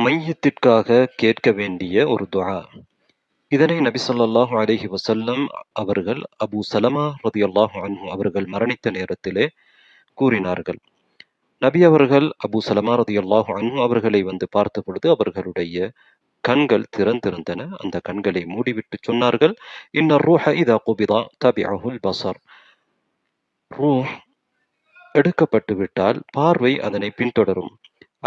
மையத்திற்காக கேட்க வேண்டிய ஒரு துஆ. இதனை நபி ஸல்லல்லாஹு அலைஹி வஸல்லம் அவர்கள் அபூ ஸலமா ரலியல்லாஹு அன்ஹு அவர்கள் மரணித்த நேரத்திலே கூறினார்கள். நபி அவர்கள் அபூ ஸலமா ரலியல்லாஹு அன்ஹு அவர்களை வந்து பார்த்த பொழுது அவர்களுடைய கண்கள் திறந்திருந்தன. அந்த கண்களை மூடிவிட்டு சொன்னார்கள், இன்ன ரூஹ இதா குபிதா தபிஅஹுல் பஸர். ரூஹ் எடுக்கப்பட்டு விட்டால் பார்வை அதனை பின்தொடரும்.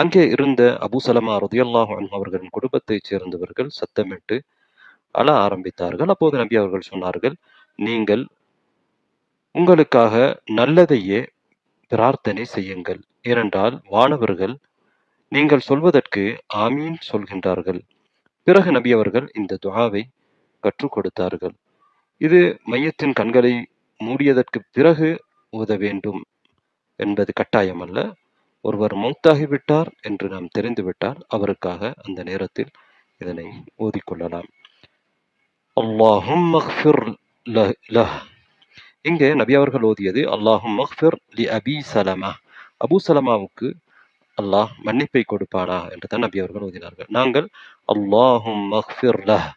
அங்கே இருந்த அபூ ஸலமா ரலியல்லாஹு அன்ஹு அவர்களின் குடும்பத்தைச் சேர்ந்தவர்கள் சத்தமிட்டு அழ ஆரம்பித்தார்கள். அப்போது நபி அவர்கள் சொன்னார்கள், நீங்கள் உங்களுக்காக நல்லதையே பிரார்த்தனை செய்யுங்கள். ஏனென்றால் வானவர்கள் நீங்கள் சொல்வதற்கு ஆமீன் சொல்கின்றார்கள். பிறகு நபி அவர்கள் இந்த துஆவை கற்றுக் கொடுத்தார்கள். இது மையத்தின் கண்களை மூடியதற்கு பிறகு ஓத வேண்டும் என்பது கட்டாயமல்ல. ஒருவர் மௌத்தாகிவிட்டார் என்று நாம் தெரிந்துவிட்டால் அவருக்காக அந்த நேரத்தில் இதனை ஓதிக்கொள்ளலாம். அல்லாஹும்ம ஃபிர் லஹ். இங்கே நபி அவர்கள் ஓதியது அல்லாஹும்ம ஃபிர் லி அபி ஸலமா. அபூ ஸலமாவுக்கு அல்லாஹ் மன்னிப்பை கொடுப்பானா என்று தான் நபி அவர்கள் ஓதினார்கள். நாங்கள் அல்லாஹும்ம ஃபிர் லஹ்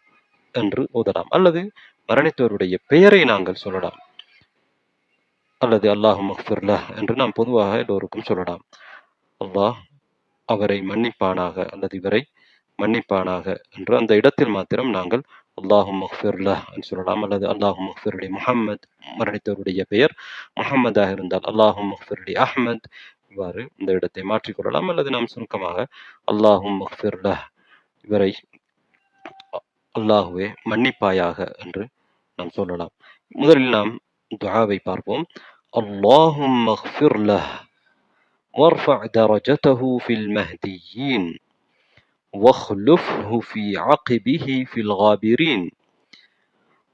என்று ஓதலாம். அல்லது மரணித்தவருடைய பெயரை நாங்கள் சொல்லலாம். அல்லது அல்லாஹும்ம ஃபிர் லஹ் என்று நாம் பொதுவாக எல்லோருக்கும் சொல்லலாம். அல்லாஹ் அவரை மன்னிப்பானாக அல்லது இவரை மன்னிப்பானாக என்று அந்த இடத்தில் மாத்திரம் நாங்கள் அல்லாஹும்ம ஃபிர் லஹ் என்று சொல்லலாம். அல்லது அல்லாஹும்ம ஃபிர் லி முஹம்மத், மரணித்தவருடைய பெயர் முஹம்மதாக இருந்தால் அல்லாஹும்ம ஃபிர் லி அஹ்மத், இவ்வாறு இந்த இடத்தை மாற்றிக்கொள்ளலாம். அல்லது நாம் சுருக்கமாக அல்லாஹும்ம ஃபிர் லஹ், இவரை அல்லாஹுவே மன்னிப்பாயாக என்று நாம் சொல்லலாம். முதலில் நாம் துஆவை பார்ப்போம். அல்லாஹும்ம ஃபிர் லஹ் வர்ஃபஅ் தரஜதஹு ஃபில் மஹ்திய்யீன் واخلفه في عقبه في الغابرين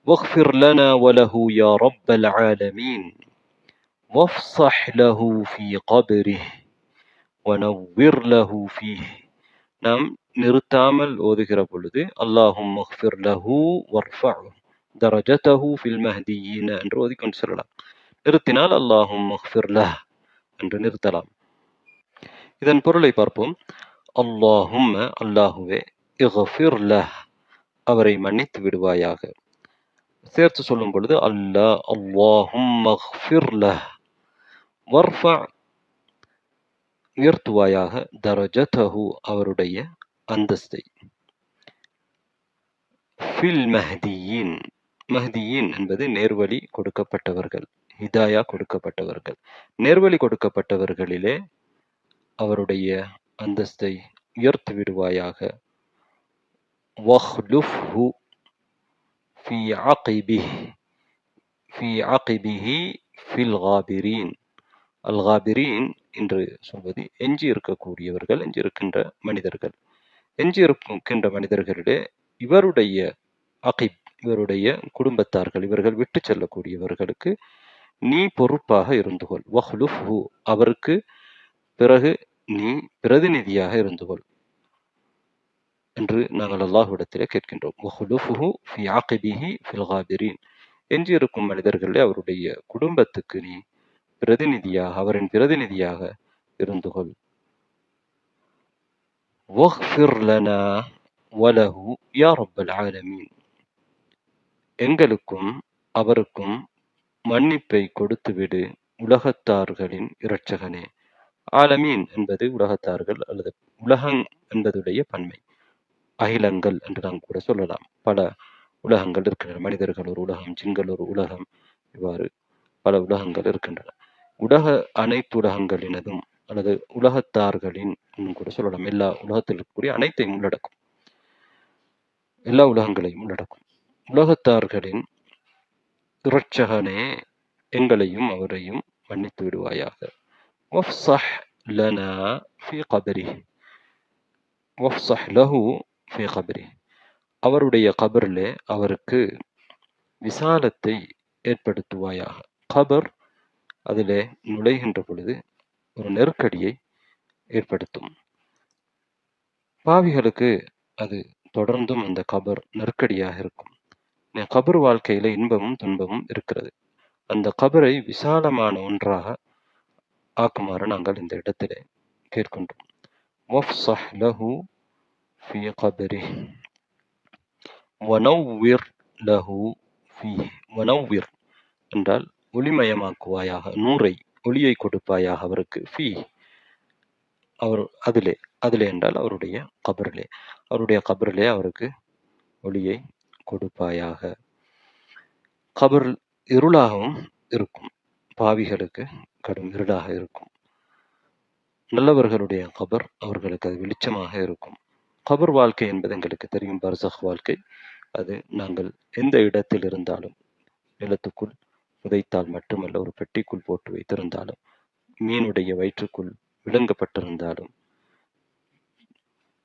واغفر لنا وله يا رب العالمين وافصح له في قبره ونور له فيه. நாம் நிறுத்தாமல் ஓதுகிற பொழுது அல்லாஹும்ம ஃபிர் லஹு வர்ஃபஅ் தரஜதஹு ஃபில் மஹ்திய்யீன் என்று ஓதிக்கொண்டு சொல்லலாம். நிறுத்தினால் அல்லாஹும்ம ஃபிர் லஹ் என்று நிறுத்தலாம். இதன் பொருளை பார்ப்போம். அல்லாஹும்ம, அல்லாஹுவே, இக்ஃபிர் லஹ், அவரை மன்னித்து விடுவாயாக. சேர்த்து சொல்லும் பொழுது அல்லாஹும்ம இக்ஃபிர் லஹ் வர்ஃபஅ், உயர்த்துவாயாக, தரஜதஹு, அவருடைய அந்தஸ்தை, ஃபில் மஹ்தியீன், மஹ்தியீன் என்பது நேர்வழி கொடுக்கப்பட்டவர்கள், ஹிதாயா கொடுக்கப்பட்டவர்கள். நேர்வழி கொடுக்கப்பட்டவர்களிலே அவருடைய அந்தஸ்தை உயர்த்தி விடுவாயாக. வஹ்லுஃப்ஹு ஃபி அகிபிஹி, ஃபி அகிபிஹி ஃபில் காபிரீன். அல் காபிரீன் என்று சொல்வது எஞ்சி இருக்கக்கூடியவர்கள், எஞ்சி இருக்கின்ற மனிதர்கள். எஞ்சி இருக்கின்ற மனிதர்களிலே இவருடைய அகிப், இவருடைய குடும்பத்தார்கள், இவர்கள் விட்டு செல்லக்கூடியவர்களுக்கு நீ பொறுப்பாக இருந்துகொள். வஹ்லுஃப்ஹு, அவருக்கு பிறகு நீ பிரதிநிதியாக இருந்துகொள் என்று நாங்கள் அல்லாஹ்விடத்திலே கேட்கின்றோம். வஹ்லுஃப்ஹு ஃபி அகிபிஹி ஃபில் காபிரீன், எஞ்சி இருக்கும் மனிதர்களே அவருடைய குடும்பத்துக்கு நீ பிரதிநிதியாக, அவரின் பிரதிநிதியாக இருந்துகொள். வக்ஃபிர் லனா வலஹு யா ரப்பல் ஆலமீன், எங்களுக்கும் அவருக்கும் மன்னிப்பை கொடுத்துவிடு உலகத்தார்களின் இரட்சகனே. ஆலமீன் என்பது உலகத்தார்கள் அல்லது உலகம் என்பதுடைய பன்மை. அகிலங்கள் என்று நாம் கூட சொல்லலாம். பல உலகங்கள் இருக்கின்றன. மனிதர்கள் ஒரு உலகம், ஜின்கள் ஒரு உலகம், இவ்வாறு பல உலகங்கள் இருக்கின்றன. அனைத்து உலகங்களினதும் அல்லது உலகத்தார்களின் கூட சொல்லலாம். எல்லா உலகத்தில் இருக்கக்கூடிய அனைத்தையும் உள்ளடக்கும், எல்லா உலகங்களையும் உள்ளடக்கும். உலகத்தார்களின் இரட்சகனே, எங்களையும் அவரையும் மன்னித்து விடுவாயாக. வஃப்ஸஹ் லனா ஃபீ கபரிஹி, வஃப்ஸஹ் லஹு ஃபீ கபரிஹி, அவருடைய கபரிலே அவருக்கு விசாலத்தை ஏற்படுத்துவாயாக. கபர், அதிலே நுழைகின்ற பொழுது ஒரு நெருக்கடியை ஏற்படுத்தும். பாவிகளுக்கு அது தொடர்ந்தும் அந்த கபர் நெருக்கடியாக இருக்கும். கபர் வாழ்க்கையில இன்பமும் துன்பமும் இருக்கிறது. அந்த கபரை விசாலமான ஒன்றாக ஆக்குமாறு நாங்கள் இந்த இடத்திலே கேட்கின்றோம். வஃப்ஸஹ் லஹு في قبره وَنَوِّرْ لَهُ فِيهِ வனவ்விர் என்றால் ஒளிமயமாக்குவாயாக, நூரை ஒளியை கொடுப்பாயாக அவருக்கு, அவர் அதிலே, அதிலே என்றால் அவருடைய கபரிலே, அவருடைய கபரிலே அவருக்கு ஒளியை கொடுப்பாயாக. கபர் இருளாகவும் இருக்கும், பாவிகளுக்கு கடும் இருளாக இருக்கும். நல்லவர்களுடைய கபர் அவர்களுக்கு அது வெளிச்சமாக இருக்கும். கபர் வாழ்க்கை என்பது எங்களுக்கு தெரியும், பர்சக் வாழ்க்கை. அது நாங்கள் எந்த இடத்தில் இருந்தாலும், நிலத்துக்குள் புதைத்தால் மட்டுமல்ல, ஒரு பெட்டிக்குள் போட்டு வைத்திருந்தாலும், மீனுடைய வயிற்றுக்குள் விழுங்கப்பட்டிருந்தாலும்,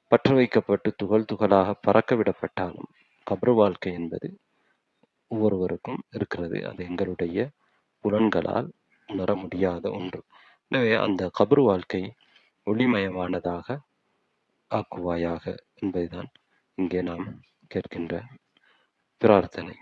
பற்ற வைக்கப்பட்டு துகள் துகளாக பறக்க விடப்பட்டாலும், கபர் வாழ்க்கை என்பது ஒவ்வொருவருக்கும் இருக்கிறது. அது எங்களுடைய புலன்களால் உணர முடியாத ஒன்று. எனவே அந்த கபர் வாழ்க்கை ஒளிமயமானதாக ஆக்குவாயாக என்பதுதான் இங்கே நாம் கேட்கின்ற பிரார்த்தனை.